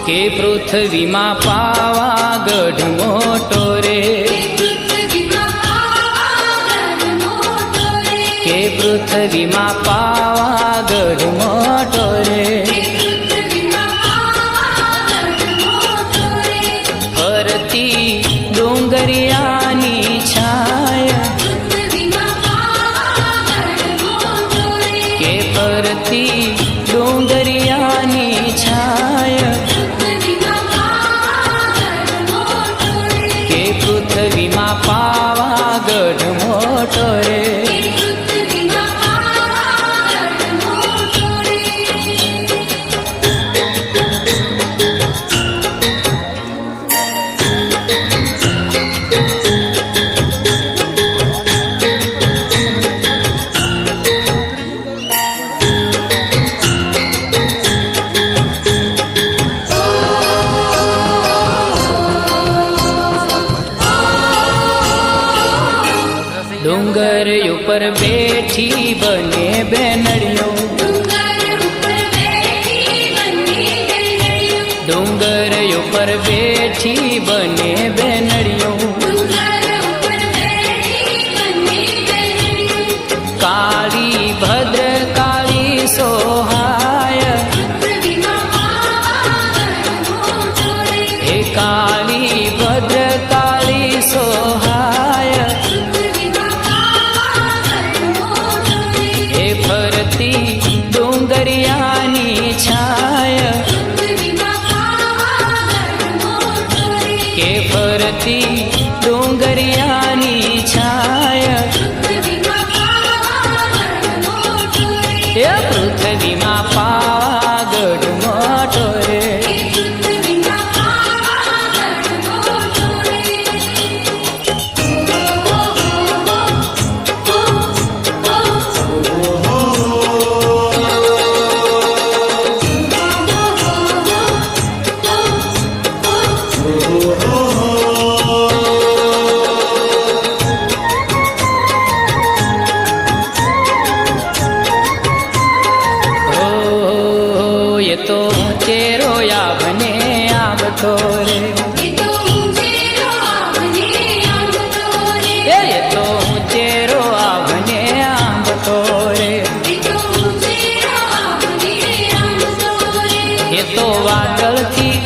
કે પૃથ્વીમાં પાવાગઢ મોટો રે, કે પૃથ્વીમાં પાવાગઢ મોટો રે, ફરતી ડુંગરિયાની છાય, કે ફરતી ડુંગરિયાની છાય, પૃથ્વીમાં પાવાગઢ મોટો રે. ડુંગર ઉપર બેઠી બને બેનડીઓ, ડુંગર ઉપર બેઠી બને બેનડીઓ, કાળી ભદ્ર કાળી સોહાય, હે કાળી ભદ્ર કાળી સોહાય, ડુંગરિયાની છાય, કે ફરતી ડુંગરિયાની છાય, એ પૃથ્વીમાં પાવાગઢ મોટો રે. તો ચેરો આવને આવતો રે, એ તો ચેરો આવને આવતો રે, એ તો વાદળથી